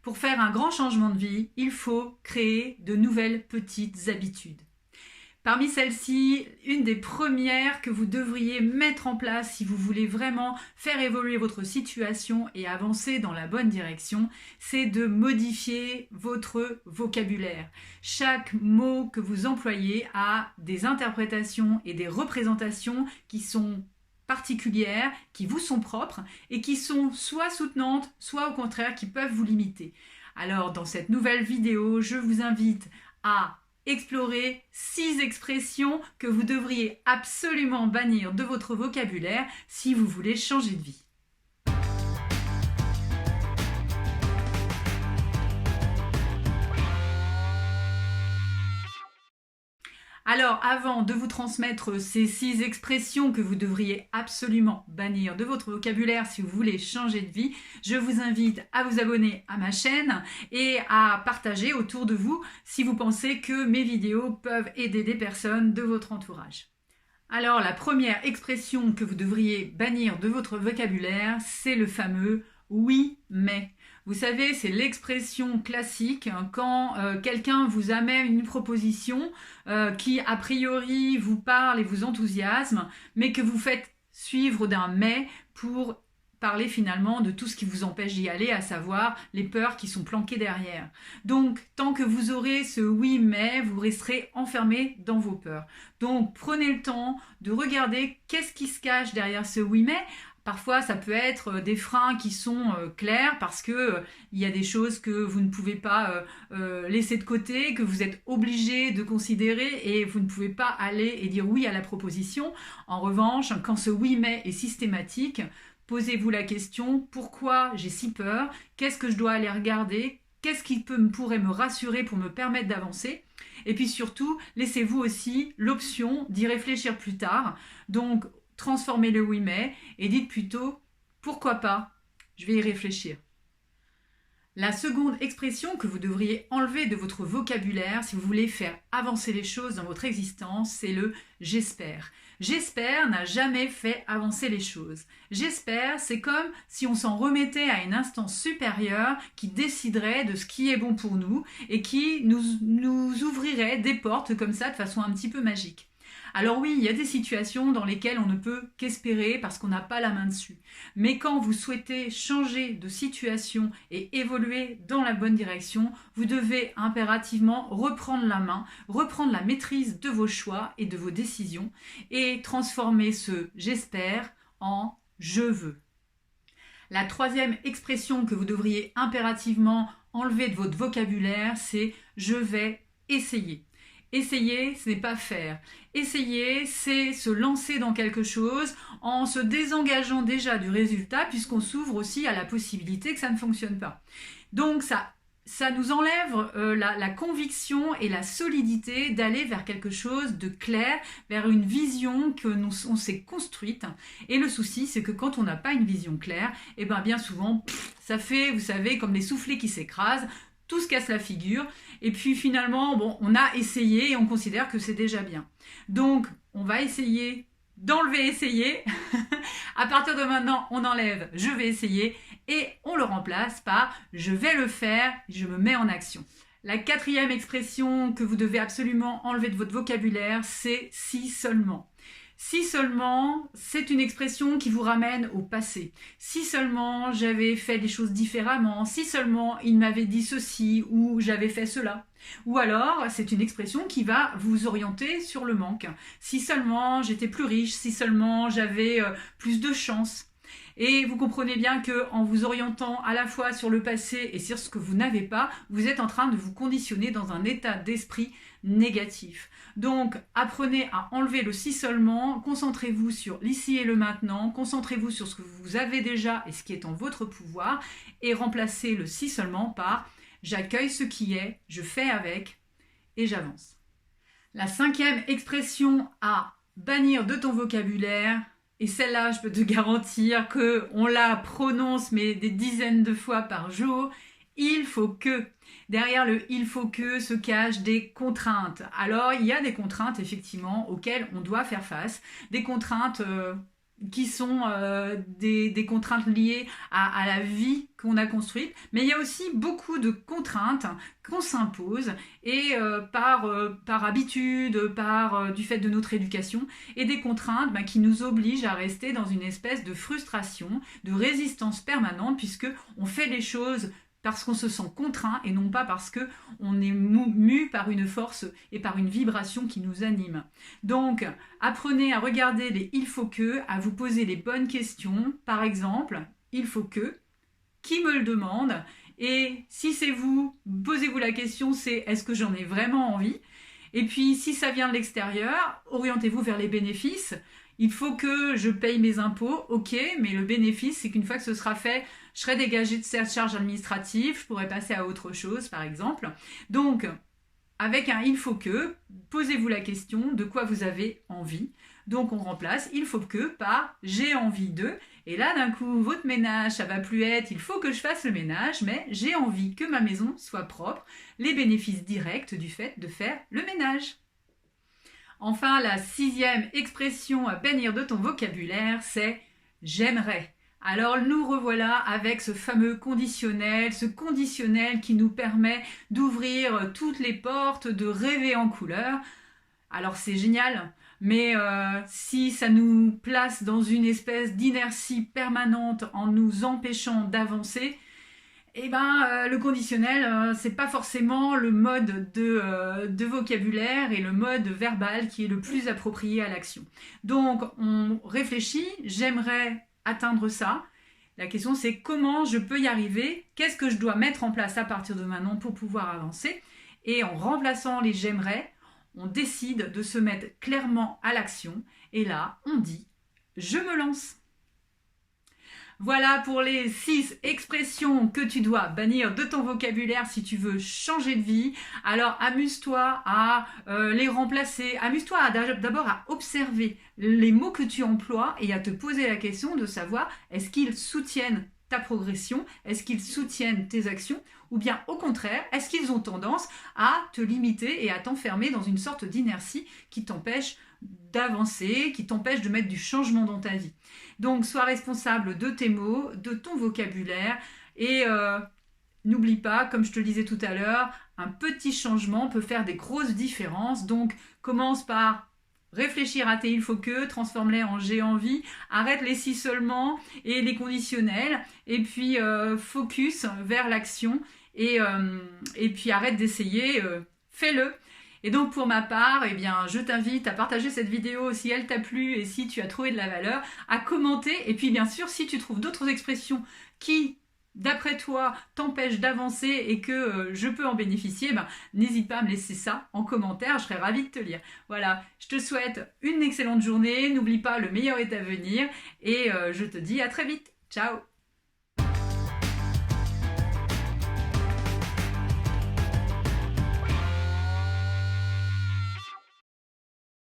Pour faire un grand changement de vie, il faut créer de nouvelles petites habitudes. Parmi celles-ci, une des premières que vous devriez mettre en place si vous voulez vraiment faire évoluer votre situation et avancer dans la bonne direction, c'est de modifier votre vocabulaire. Chaque mot que vous employez a des interprétations et des représentations qui sont particulières, qui vous sont propres et qui sont soit soutenantes, soit au contraire qui peuvent vous limiter. Alors dans cette nouvelle vidéo, je vous invite à explorer 6 expressions que vous devriez absolument bannir de votre vocabulaire si vous voulez changer de vie. Alors, avant de vous transmettre ces 6 expressions que vous devriez absolument bannir de votre vocabulaire si vous voulez changer de vie, je vous invite à vous abonner à ma chaîne et à partager autour de vous si vous pensez que mes vidéos peuvent aider des personnes de votre entourage. Alors, la première expression que vous devriez bannir de votre vocabulaire, c'est le fameux « oui, mais ». Vous savez, c'est l'expression classique quand quelqu'un vous amène une proposition qui, a priori, vous parle et vous enthousiasme, mais que vous faites suivre d'un « mais » pour parler finalement de tout ce qui vous empêche d'y aller, à savoir les peurs qui sont planquées derrière. Donc, tant que vous aurez ce « oui, mais », vous resterez enfermé dans vos peurs. Donc, prenez le temps de regarder qu'est-ce qui se cache derrière ce « oui, mais ». Parfois, ça peut être des freins qui sont clairs parce que il y a des choses que vous ne pouvez pas laisser de côté, que vous êtes obligé de considérer et vous ne pouvez pas aller et dire oui à la proposition. En revanche, quand ce oui mais est systématique, posez-vous la question pourquoi j'ai si peur? Qu'est-ce que je dois aller regarder? Qu'est-ce qui pourrait me rassurer pour me permettre d'avancer? Et puis surtout, laissez-vous aussi l'option d'y réfléchir plus tard. Donc, transformez le oui mais et dites plutôt pourquoi pas, je vais y réfléchir. La seconde expression que vous devriez enlever de votre vocabulaire si vous voulez faire avancer les choses dans votre existence, c'est le j'espère. J'espère n'a jamais fait avancer les choses. J'espère, c'est comme si on s'en remettait à une instance supérieure qui déciderait de ce qui est bon pour nous et qui nous ouvrirait des portes comme ça de façon un petit peu magique. Alors oui, il y a des situations dans lesquelles on ne peut qu'espérer parce qu'on n'a pas la main dessus. Mais quand vous souhaitez changer de situation et évoluer dans la bonne direction, vous devez impérativement reprendre la main, reprendre la maîtrise de vos choix et de vos décisions et transformer ce « j'espère » en « je veux ». La troisième expression que vous devriez impérativement enlever de votre vocabulaire, c'est « je vais essayer ». Essayer, ce n'est pas faire. Essayer, c'est se lancer dans quelque chose en se désengageant déjà du résultat puisqu'on s'ouvre aussi à la possibilité que ça ne fonctionne pas. Donc ça nous enlève la conviction et la solidité d'aller vers quelque chose de clair, vers une vision on s'est construite. Et le souci, c'est que quand on n'a pas une vision claire, et bien souvent, ça fait, vous savez, comme les soufflets qui s'écrasent, tout se casse la figure, et puis finalement, bon, on a essayé et on considère que c'est déjà bien. Donc, on va essayer d'enlever essayer. À partir de maintenant, on enlève je vais essayer et on le remplace par je vais le faire, je me mets en action. La quatrième expression que vous devez absolument enlever de votre vocabulaire, c'est si seulement. Si seulement, c'est une expression qui vous ramène au passé. Si seulement j'avais fait les choses différemment, si seulement il m'avait dit ceci ou j'avais fait cela. Ou alors, c'est une expression qui va vous orienter sur le manque. Si seulement j'étais plus riche, si seulement j'avais plus de chance. Et vous comprenez bien qu'en vous orientant à la fois sur le passé et sur ce que vous n'avez pas, vous êtes en train de vous conditionner dans un état d'esprit négatif. Donc, apprenez à enlever le si seulement, concentrez-vous sur l'ici et le maintenant, concentrez-vous sur ce que vous avez déjà et ce qui est en votre pouvoir et remplacez le si seulement par j'accueille ce qui est, je fais avec et j'avance. La cinquième expression à bannir de ton vocabulaire, et celle-là, je peux te garantir qu'on la prononce mais des dizaines de fois par jour, il faut que. Derrière le « il faut que » se cachent des contraintes. Alors, il y a des contraintes, effectivement, auxquelles on doit faire face. Des contraintes qui sont des contraintes liées à la vie qu'on a construite, mais il y a aussi beaucoup de contraintes qu'on s'impose et par habitude, du fait de notre éducation, et des contraintes qui nous obligent à rester dans une espèce de frustration, de résistance permanente, puisque on fait les choses parce qu'on se sent contraint et non pas parce qu'on est mu par une force et par une vibration qui nous anime. Donc, apprenez à regarder les il faut que, à vous poser les bonnes questions. Par exemple, il faut que, qui me le demande? Et si c'est vous, posez-vous la question, c'est est-ce que j'en ai vraiment envie? Et puis, si ça vient de l'extérieur, orientez-vous vers les bénéfices. Il faut que je paye mes impôts, ok, mais le bénéfice, c'est qu'une fois que ce sera fait, je serai dégagée de cette charge administrative, je pourrais passer à autre chose, par exemple. Donc, avec un il faut que, posez-vous la question de quoi vous avez envie. Donc, on remplace il faut que par j'ai envie de. Et là, d'un coup, votre ménage, ça va plus être il faut que je fasse le ménage, mais j'ai envie que ma maison soit propre. Les bénéfices directs du fait de faire le ménage. Enfin, la 6e expression à bannir de ton vocabulaire, c'est « j'aimerais ». Alors nous revoilà avec ce fameux conditionnel, ce conditionnel qui nous permet d'ouvrir toutes les portes, de rêver en couleur. Alors c'est génial, mais si ça nous place dans une espèce d'inertie permanente en nous empêchant d'avancer, eh ben, le conditionnel, c'est pas forcément le mode de vocabulaire et le mode verbal qui est le plus approprié à l'action. Donc, on réfléchit, j'aimerais atteindre ça. La question, c'est comment je peux y arriver? Qu'est-ce que je dois mettre en place à partir de maintenant pour pouvoir avancer? Et en remplaçant les j'aimerais, on décide de se mettre clairement à l'action. Et là, on dit je me lance. Voilà pour les 6 expressions que tu dois bannir de ton vocabulaire si tu veux changer de vie. Alors amuse-toi à les remplacer. Amuse-toi d'abord à observer les mots que tu emploies et à te poser la question de savoir est-ce qu'ils soutiennent ta progression, est-ce qu'ils soutiennent tes actions ou bien au contraire, est-ce qu'ils ont tendance à te limiter et à t'enfermer dans une sorte d'inertie qui t'empêche d'avancer, qui t'empêche de mettre du changement dans ta vie. Donc, sois responsable de tes mots, de ton vocabulaire et n'oublie pas, comme je te le disais tout à l'heure, un petit changement peut faire des grosses différences. Donc, commence par réfléchir à tes il faut que, transforme-les en j'ai envie, arrête les si seulement et les conditionnels et puis focus vers l'action et puis arrête d'essayer, fais-le. Et donc pour ma part, eh bien, je t'invite à partager cette vidéo si elle t'a plu et si tu as trouvé de la valeur, à commenter et puis bien sûr si tu trouves d'autres expressions qui, d'après toi, t'empêchent d'avancer et que je peux en bénéficier, n'hésite pas à me laisser ça en commentaire, je serais ravie de te lire. Voilà, je te souhaite une excellente journée, n'oublie pas, le meilleur est à venir et je te dis à très vite. Ciao!